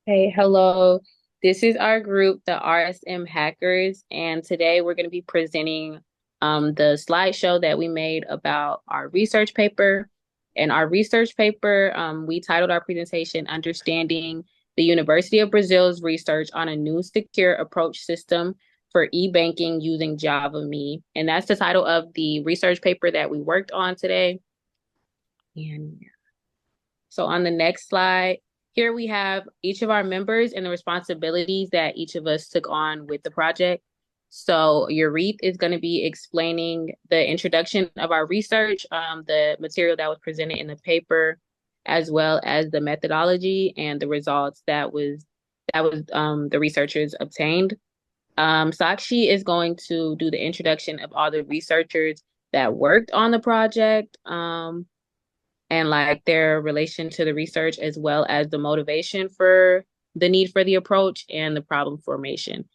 Hey, hello. This is our group, the RSM Hackers, and today we're going to be presenting the slideshow that we made about our research paper. And our research paper, we titled our presentation Understanding the University of Brazil's Research on a New Secure Approach System for E-Banking Using Java Me. And that's the title of the research paper that we worked on today. And so on the next slide, here we have each of our members and the responsibilities that each of us took on with the project. So Yareeth is going to be explaining the introduction of our research, the material that was presented in the paper, as well as the methodology and the results that was the researchers obtained. Sakshi is going to do the introduction of all the researchers that worked on the project. And like their relation to the research as well as the motivation for the need for the approach and the problem formulation.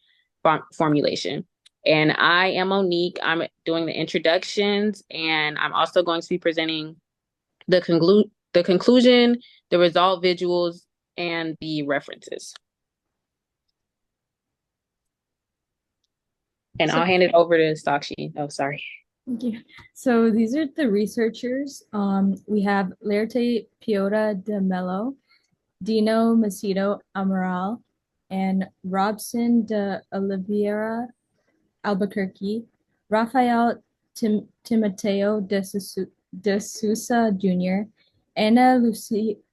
And I am Monique. I'm doing the introductions, and I'm also going to be presenting the conclusion, the result visuals, and the references. And So I'll hand it over to Sakshi. Oh, sorry. thank you. So these are the researchers. We have Lerte Piota de Mello, Dino Macedo Amaral, and Robson de Oliveira Albuquerque, Rafael Timoteo de Sousa Jr., Ana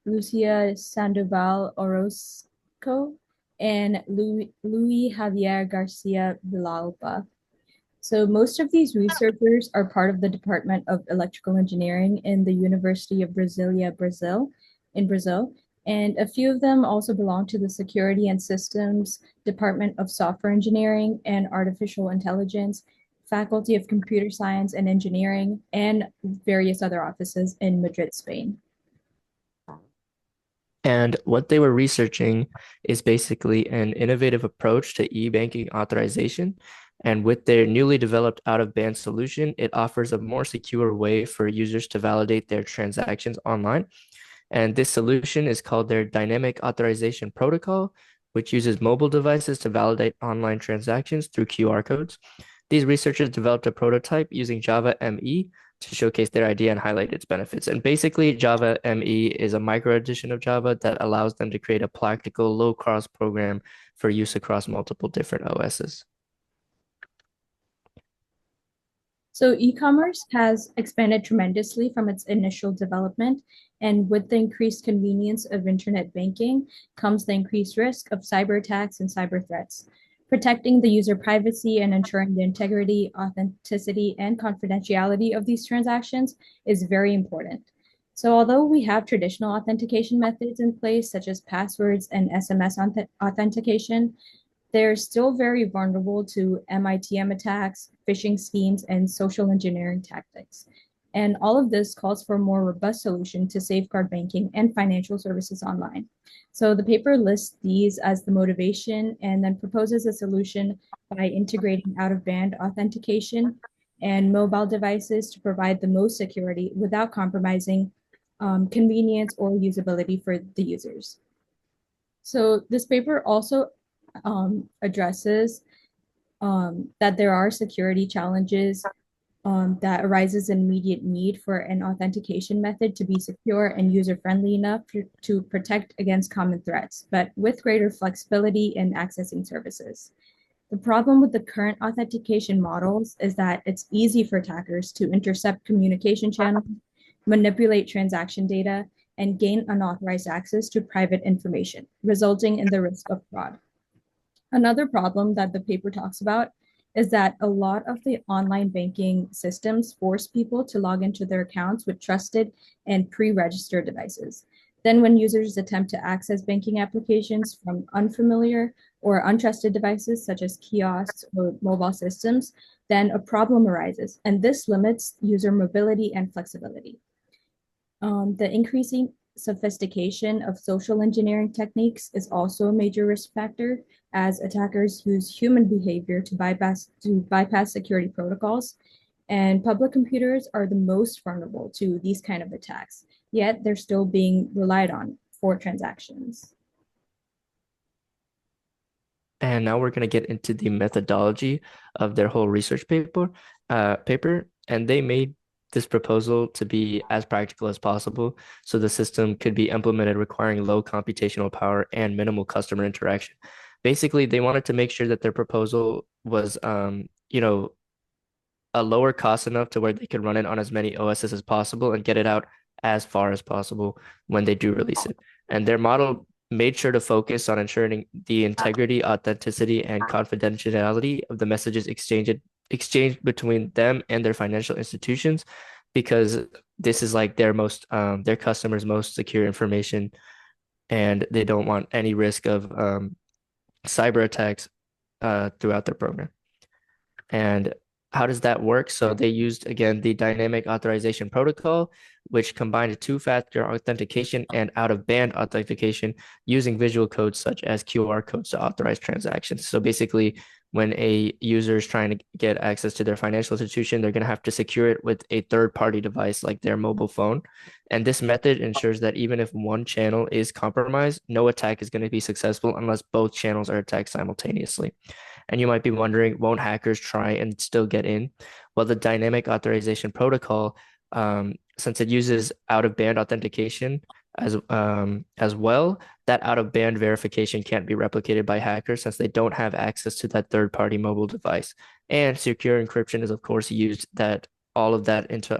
Lucia Sandoval Orozco, and Louis Javier Garcia Villalba. So most of these researchers are part of the Department of Electrical Engineering in the University of Brasilia, Brazil. And a few of them also belong to the Security and Systems Department of Software Engineering and Artificial Intelligence, Faculty of Computer Science and Engineering, and various other offices in Madrid, Spain. And what they were researching is basically an innovative approach to e-banking authorization. And with their newly developed out-of-band solution, it offers a more secure way for users to validate their transactions online. And this solution is called their Dynamic Authorization Protocol, which uses mobile devices to validate online transactions through QR codes. These researchers developed a prototype using Java ME to showcase their idea and highlight its benefits. And basically, Java ME is a micro edition of Java that allows them to create a practical low-cost program for use across multiple different OSs. So e-commerce has expanded tremendously from its initial development, and with the increased convenience of internet banking comes the increased risk of cyber attacks and cyber threats. Protecting the user privacy and ensuring the integrity, authenticity, and confidentiality of these transactions is very important. So although we have traditional authentication methods in place, such as passwords and SMS authentication, they're still very vulnerable to MITM attacks, phishing schemes, and social engineering tactics. And all of this calls for a more robust solution to safeguard banking and financial services online. So the paper lists these as the motivation and then proposes a solution by integrating out-of-band authentication and mobile devices to provide the most security without compromising convenience or usability for the users. So this paper also addresses that there are security challenges that arises an immediate need for an authentication method to be secure and user-friendly enough to protect against common threats, but with greater flexibility in accessing services. The problem with the current authentication models is that it's easy for attackers to intercept communication channels, manipulate transaction data, and gain unauthorized access to private information, resulting in the risk of fraud. Another problem that the paper talks about is that a lot of the online banking systems force people to log into their accounts with trusted and pre-registered devices. Then when users attempt to access banking applications from unfamiliar or untrusted devices such as kiosks or mobile systems, then a problem arises, and this limits user mobility and flexibility. The increasing sophistication of social engineering techniques is also a major risk factor as attackers use human behavior to bypass security protocols. And public computers are the most vulnerable to these kind of attacks, yet they're still being relied on for transactions. And now we're going to get into the methodology of their whole research paper. And they made this proposal to be as practical as possible, so the system could be implemented requiring low computational power and minimal customer interaction. Basically, they wanted to make sure that their proposal was, a lower cost enough to where they could run it on as many OSs as possible and get it out as far as possible when they do release it. And their model made sure to focus on ensuring the integrity, authenticity, and confidentiality of the messages exchanged between them and their financial institutions, because this is like their customers' most secure information, and they don't want any risk of cyber attacks throughout their program. And how does that work? So they used, again, the dynamic authorization protocol, which combined two-factor authentication and out-of-band authentication using visual codes such as QR codes to authorize transactions. So basically, when a user is trying to get access to their financial institution, they're going to have to secure it with a third-party device like their mobile phone. And this method ensures that even if one channel is compromised, no attack is going to be successful unless both channels are attacked simultaneously. And you might be wondering, won't hackers try and still get in? Well, the dynamic authorization protocol, since it uses out-of-band authentication as well, that out-of-band verification can't be replicated by hackers since they don't have access to that third-party mobile device. And secure encryption is, of course, used that all of that into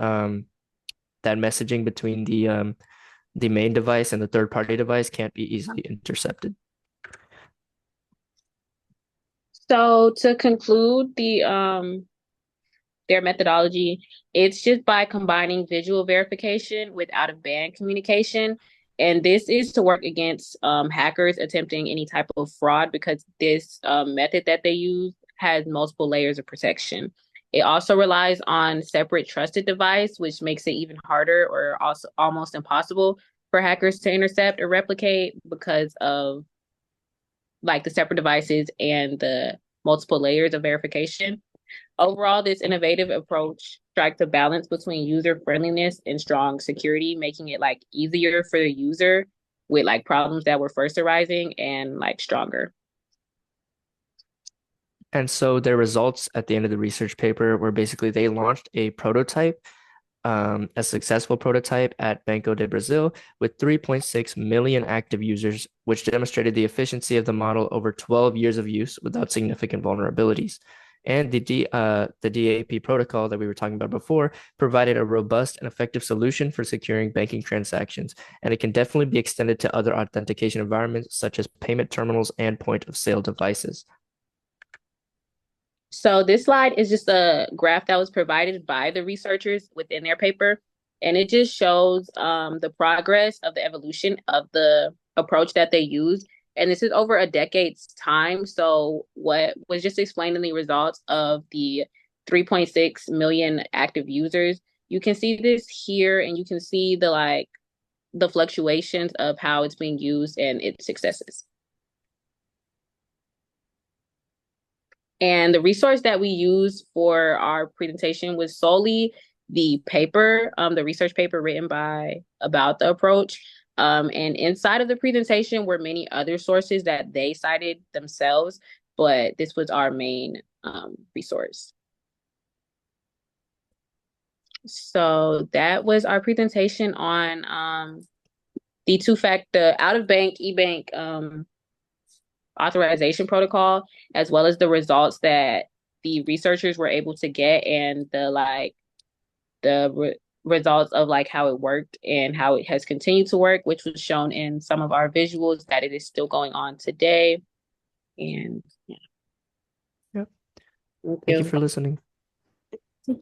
that messaging between the main device and the third-party device can't be easily intercepted. So to conclude their methodology, it's just by combining visual verification with out-of-band communication. And this is to work against hackers attempting any type of fraud, because this method that they use has multiple layers of protection. It also relies on separate trusted device, which makes it even harder or also almost impossible for hackers to intercept or replicate because of like the separate devices and the multiple layers of verification. Overall, this innovative approach strikes a balance between user friendliness and strong security, making it like easier for the user with like problems that were first arising and like stronger. And so their results at the end of the research paper were basically they launched a prototype, a successful prototype at Banco de Brazil with 3.6 million active users, which demonstrated the efficiency of the model over 12 years of use without significant vulnerabilities. And the DAP protocol that we were talking about before provided a robust and effective solution for securing banking transactions, and it can definitely be extended to other authentication environments such as payment terminals and point of sale devices. So this slide is just a graph that was provided by the researchers within their paper, and it just shows the progress of the evolution of the approach that they use. And this is over a decade's time. So what was just explained in the results of the 3.6 million active users, you can see this here, and you can see the fluctuations of how it's being used and its successes. And the resource that we used for our presentation was solely the paper, the research paper written by about the approach. And inside of the presentation were many other sources that they cited themselves, but this was our main resource. So that was our presentation on the out-of-bank e-bank authorization protocol, as well as the results that the researchers were able to get, and results of like how it worked and how it has continued to work, which was shown in some of our visuals that it is still going on today. And yeah. Yep. Thank Thank you you. for listening.